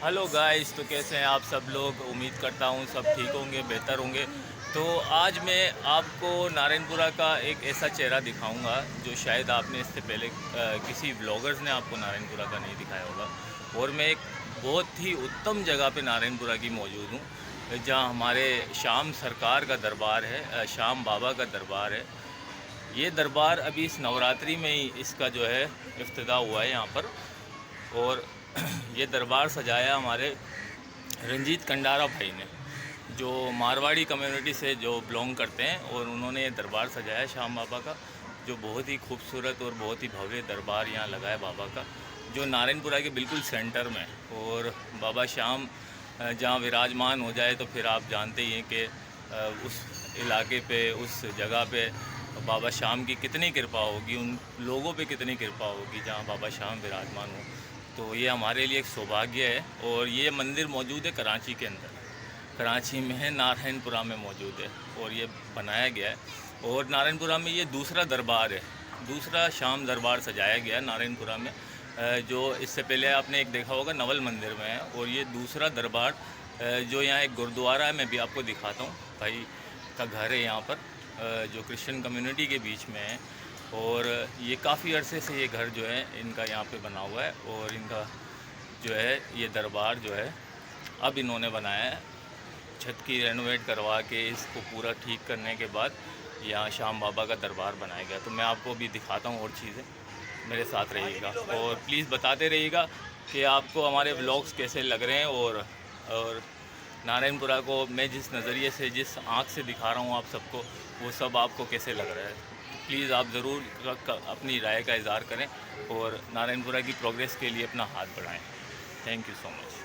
Hello guys, तो कैसे हैं आप सब लोग। उम्मीद करता हूँ सब ठीक होंगे, बेहतर होंगे। तो आज मैं आपको नारायणपुरा का एक ऐसा चेहरा दिखाऊंगा जो शायद आपने इससे पहले किसी व्लॉगर्स ने आपको नारायणपुरा का नहीं दिखाया होगा। और मैं एक बहुत ही उत्तम जगह पे नारायणपुरा की मौजूद हूँ, जहाँ हमारे श्याम सरकार का दरबार है, श्याम बाबा का दरबार है। ये दरबार अभी इस नवरात्रि में ही इसका जो है इफ्तिताह हुआ है यहाँ पर। और ये दरबार सजाया हमारे रंजीत कंडारा भाई ने, जो मारवाड़ी कम्युनिटी से जो बिलोंग करते हैं, और उन्होंने ये दरबार सजाया श्याम बाबा का, जो बहुत ही खूबसूरत और बहुत ही भव्य दरबार यहाँ लगा है बाबा का, जो नारायणपुरा के बिल्कुल सेंटर में। और बाबा श्याम जहाँ विराजमान हो जाए तो फिर आप जानते ही हैं कि उस इलाके पे, उस जगह पे बाबा श्याम की कितनी कृपा होगी, उन लोगों पे कितनी कृपा होगी जहाँ बाबा श्याम विराजमान हो। तो ये हमारे लिए एक सौभाग्य है। और ये मंदिर मौजूद है कराची के अंदर, कराची में है, नारायणपुरा में मौजूद है और ये बनाया गया है। और नारायणपुरा में ये दूसरा दरबार है, दूसरा श्याम दरबार सजाया गया है नारायणपुरा में। जो इससे पहले आपने एक देखा होगा नवल मंदिर में है, और ये दूसरा दरबार जो यहाँ एक गुरुद्वारा है, मैं भी आपको दिखाता हूँ। भाई का घर है यहाँ पर, जो क्रिश्चियन कम्युनिटी के बीच में है। और ये काफ़ी अरसे से ये घर जो है इनका यहाँ पे बना हुआ है। और इनका जो है ये दरबार जो है अब इन्होंने बनाया है, छत की रेनोवेट करवा के इसको पूरा ठीक करने के बाद यहाँ श्याम बाबा का दरबार बनाया गया। तो मैं आपको अभी दिखाता हूँ और चीज़ें, मेरे साथ रहिएगा और प्लीज़ बताते रहिएगा कि आपको हमारे व्लॉग्स कैसे लग रहे हैं। और नारायणपुरा को मैं जिस नज़रिए से, जिस आँख से दिखा रहा हूँ आप सबको, वो सब आपको कैसे लग रहा है। प्लीज़ आप ज़रूर अपनी राय का इज़हार करें और नारायणपुरा की प्रोग्रेस के लिए अपना हाथ बढ़ाएं। Thank you so much.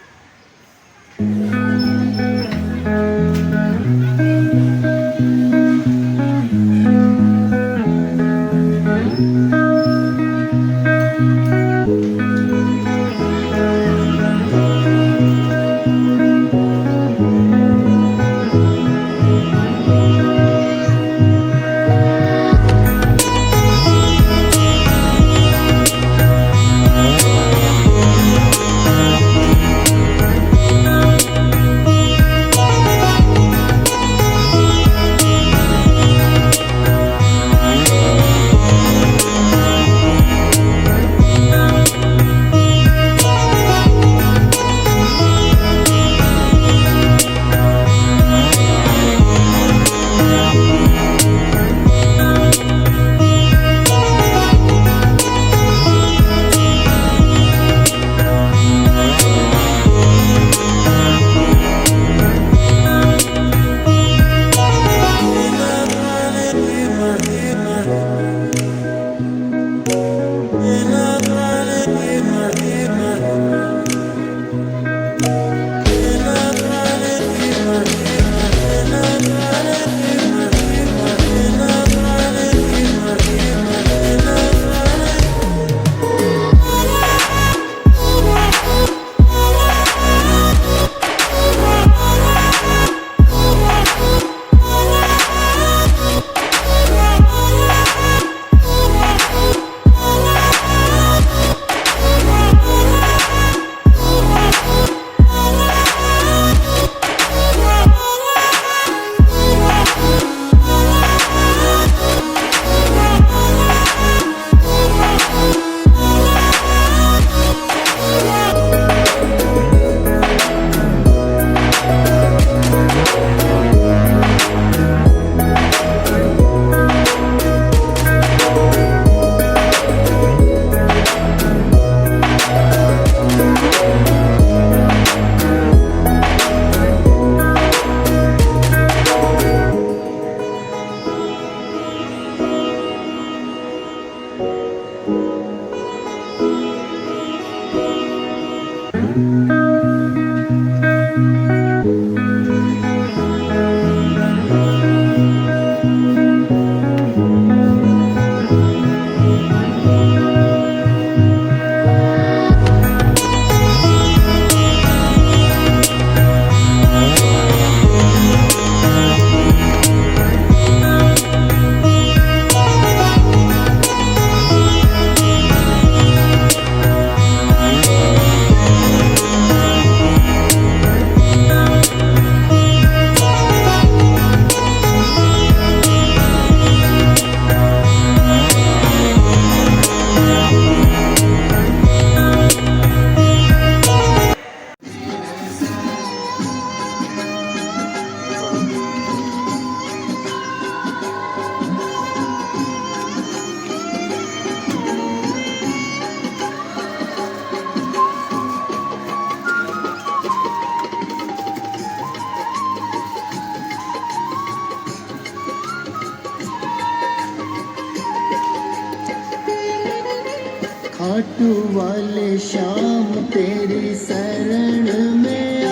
Khatu वाले शाम तेरी शरण में आ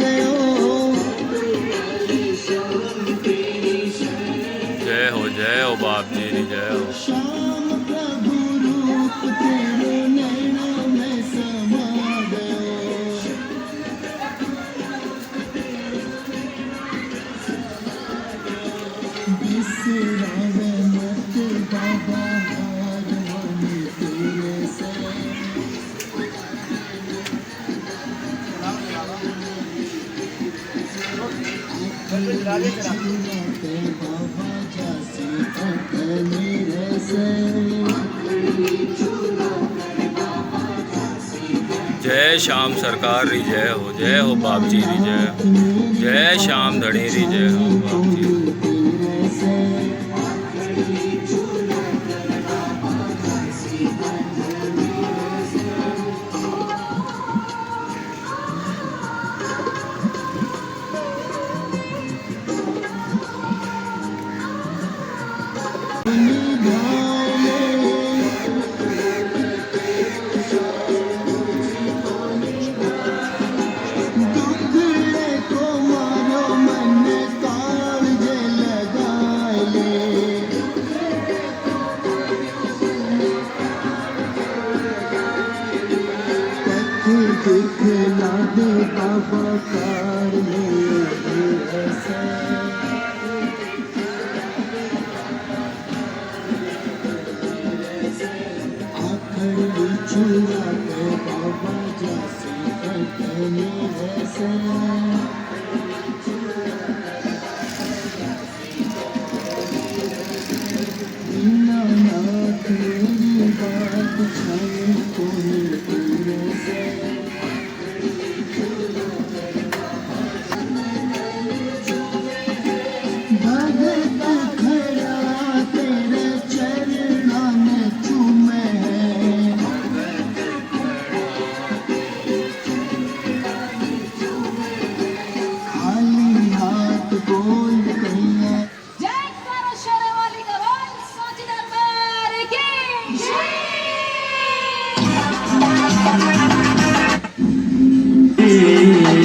गयो। जय हो बाप जी री जय हो। शाम प्रभु रूप तेरे नैनों में समा गयो। बिसरावे मत बाबा हार माने तेरे से। बाबा जासी मेरे से। जय श्याम सरकार री जय हो बाप जी री जय हो। जय श्याम धड़ी री जय हो बाप जी। दिखला दे बाबा कार में ऐसा। आखिर चूड़ा पे बाबा जासी कटनी ऐसा। दीनानाथ मेरी बात छाए कोई तेरे से। भगत खड़ा तेरे चरणों में चूमे। खाली हाथ बोल कहिए जय करो शेरे वाली का बोल सच दरबार की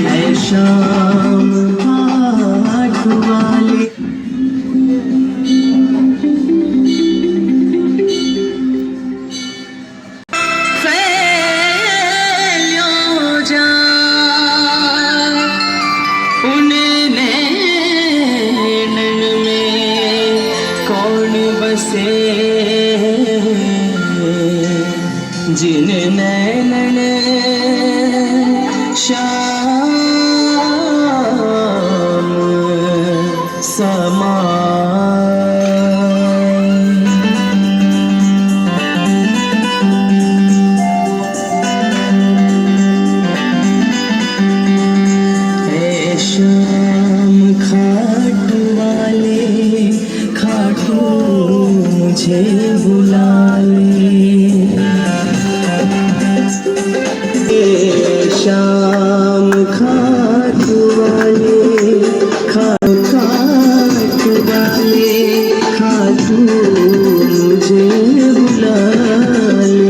ऐ शाम हाथ वाले। फैलो जा उन नैनन में कौन बसे। जिन नैनन श्याम श्याम खाटू वाले खाटू मुझे बुला ले। श्याम खाटू वाले खाटू वाले खाटू मुझे बुला ले।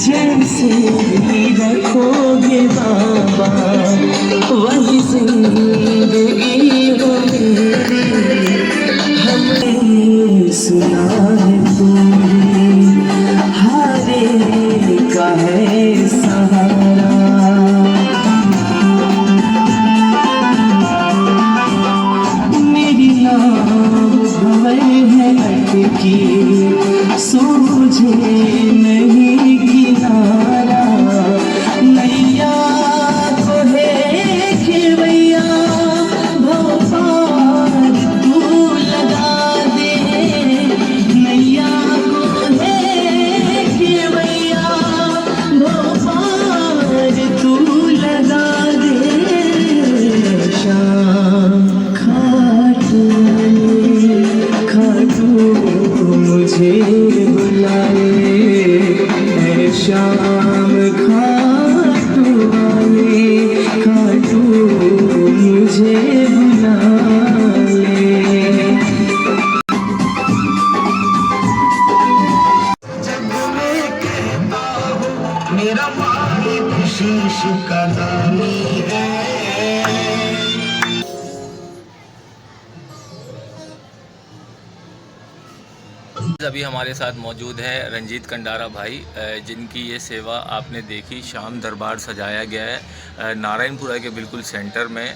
जैसे भी रखोगे बाबा वही जिंदगी हो मेरी। हमने सुना है तुम्हें हारे का है सहारा। मेरी नाव भंवर है अभी हमारे साथ मौजूद हैं रंजीत कंडारा भाई, जिनकी ये सेवा आपने देखी। शाम दरबार सजाया गया है नारायणपुरा के बिल्कुल सेंटर में,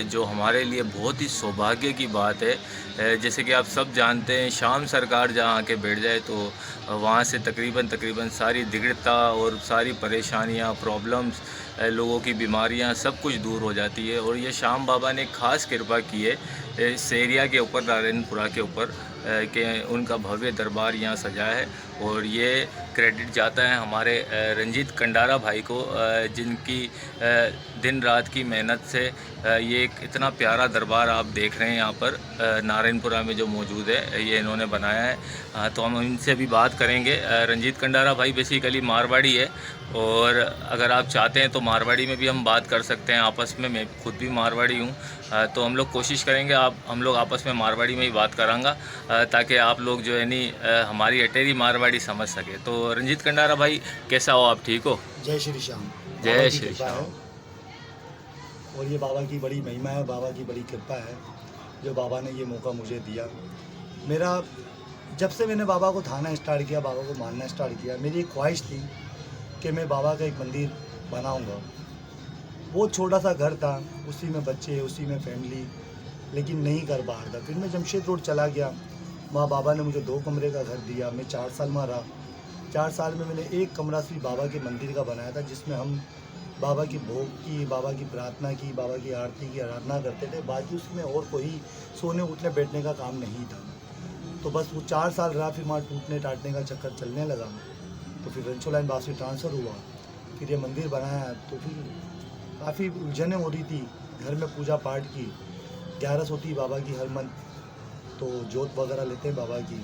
जो हमारे लिए बहुत ही सौभाग्य की बात है। जैसे कि आप सब जानते हैं, शाम सरकार जहाँ आके बैठ जाए तो वहाँ से तकरीबन सारी दिग्गजता और सारी परेशानियाँ, प्रॉब्लम्स, लोगों की बीमारियाँ सब कुछ दूर हो जाती है। और ये शाम बाबा ने ख़ास कृपा की है इस एरिया के ऊपर, नारायणपुरा के ऊपर, कि उनका भव्य दरबार यहाँ सजा है। और ये क्रेडिट जाता है हमारे रंजीत कंडारा भाई को, जिनकी दिन रात की मेहनत से ये एक इतना प्यारा दरबार आप देख रहे हैं यहाँ पर नारायणपुरा में जो मौजूद है, ये इन्होंने बनाया है। तो हम इनसे भी बात करेंगे। रंजीत कंडारा भाई बेसिकली मारवाड़ी है, और अगर आप चाहते हैं तो मारवाड़ी में भी हम बात कर सकते हैं आपस में। मैं खुद भी मारवाड़ी हूँ, तो हम लोग कोशिश करेंगे हम लोग आपस में मारवाड़ी में ही बात करांगा, ताकि आप लोग जो है नी हमारी अटेरी मारवाड़ी समझ सके। तो रंजीत कंडारा भाई, कैसा हो आप? ठीक हो? जय श्री श्याम। जय बाबा की श्री कृपा श्याम। है। और ये बाबा की बड़ी महिमा है, बाबा की बड़ी कृपा है जो बाबा ने ये मौका मुझे दिया। मेरा जब से मैंने बाबा को थाना स्टार्ट किया, बाबा को मानना स्टार्ट किया, मेरी एक ख्वाहिश थी कि मैं बाबा का एक मंदिर बनाऊंगा। बहुत छोटा सा घर था, उसी में बच्चे, उसी में फैमिली, लेकिन नहीं कर पा रहा था। फिर मैं जमशेद रोड चला गया, वहाँ बाबा ने मुझे 2 कमरे का घर दिया। मैं 4 साल में रहा। 4 साल में मैंने एक कमरा सिर्फ बाबा के मंदिर का बनाया था, जिसमें हम बाबा की भोग की, बाबा की प्रार्थना की, बाबा की आरती की आराधना करते थे। बाकी उसमें और कोई सोने उठने बैठने का काम नहीं था। तो बस वो 4 साल रहा, फिर वहाँ टूटने टाटने का चक्कर चलने लगा। तो फिर रंचो लाइन बास से ट्रांसफ़र हुआ, फिर ये मंदिर बनाया। तो फिर काफ़ी उलझनें हो रही थी। घर में पूजा पाठ की, 11 होती है बाबा की हर मंथ, तो जोत वगैरह लेते हैं बाबा की।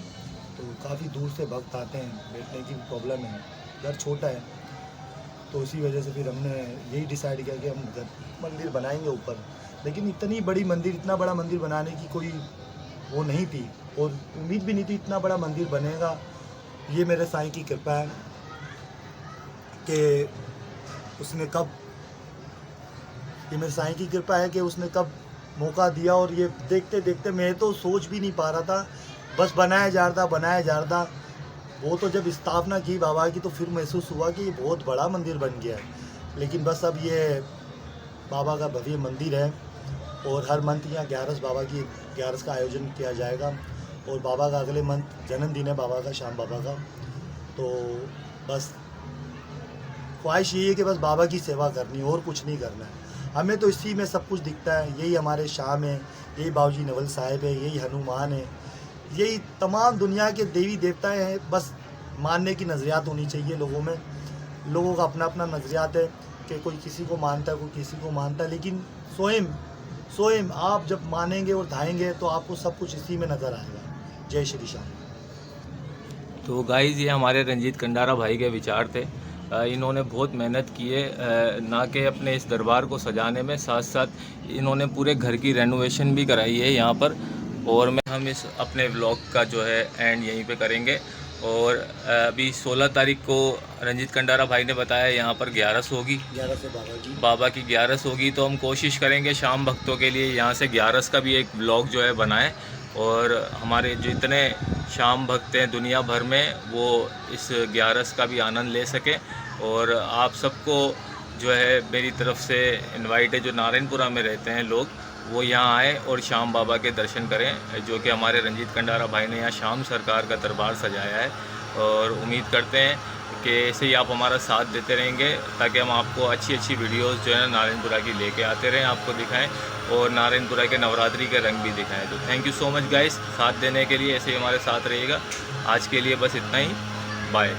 तो काफ़ी दूर से भक्त आते हैं, बैठने की प्रॉब्लम है, घर छोटा है। तो इसी वजह से फिर हमने यही डिसाइड किया कि हम मंदिर बनाएंगे ऊपर। लेकिन इतनी बड़ी मंदिर, इतना बड़ा मंदिर बनाने की कोई वो नहीं थी, और उम्मीद भी नहीं थी इतना बड़ा मंदिर बनेगा। ये मेरे साईं की कृपा है कि उसने कब ये मेरे साईं की कृपा है कि उसने कब मौका दिया। और ये देखते देखते मैं तो सोच भी नहीं पा रहा था, बस बनाया जा रहा था। वो तो जब स्थापना की बाबा की, तो फिर महसूस हुआ कि ये बहुत बड़ा मंदिर बन गया है। लेकिन बस अब ये बाबा का भव्य मंदिर है, और हर मंथ यहाँ 11 बाबा की 11 का आयोजन किया जाएगा। और बाबा का अगले मंथ जन्मदिन है बाबा का, शाम बाबा का। तो बस ख्वाहिश यही है कि बस बाबा की सेवा करनी, और कुछ नहीं करना है हमें। तो इसी में सब कुछ दिखता है। यही हमारे शाम है, यही बाबूजी नवल साहिब है, यही हनुमान है, यही तमाम दुनिया के देवी देवता हैं। बस मानने की नज़रियात होनी चाहिए लोगों में। लोगों का अपना अपना नज़रियात है कि कोई किसी को मानता है, कोई किसी को मानता है, लेकिन स्वयं आप जब मानेंगे और धाएंगे तो आपको सब कुछ इसी में नज़र आएगा। जय श्री श्याम। तो गाइज़, ये हमारे रंजीत कंडारा भाई के विचार थे। इन्होंने बहुत मेहनत की है, ना कि अपने इस दरबार को सजाने में, साथ साथ इन्होंने पूरे घर की रेनोवेशन भी कराई है यहाँ पर। और हम इस अपने व्लॉग का जो है एंड यहीं पे करेंगे। और अभी 16 तारीख को रंजीत कंडारा भाई ने बताया यहाँ पर 11 होगी, 11 से बाबा की 11 होगी। तो हम कोशिश करेंगे शाम भक्तों के लिए यहाँ से 11 का भी एक व्लॉग जो है बनाएं, और हमारे जितने शाम भक्त हैं दुनिया भर में, वो इस 11 का भी आनंद ले सकें। और आप सबको जो है मेरी तरफ से इनवाइट है, जो नारायणपुरा में रहते हैं लोग, वो यहाँ आए और शाम बाबा के दर्शन करें, जो कि हमारे रंजीत कंडारा भाई ने यहाँ शाम सरकार का दरबार सजाया है। और उम्मीद करते हैं कि ऐसे ही आप हमारा साथ देते रहेंगे, ताकि हम आपको अच्छी अच्छी वीडियोस जो है नारायणपुरा की लेके आते रहें, आपको दिखाएं, और नारायणपुरा के नवरात्रि के रंग भी दिखाएं। तो thank you so much guys, साथ देने के लिए। ऐसे ही हमारे साथ रहिएगा। आज के लिए बस इतना ही, बाय।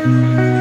है।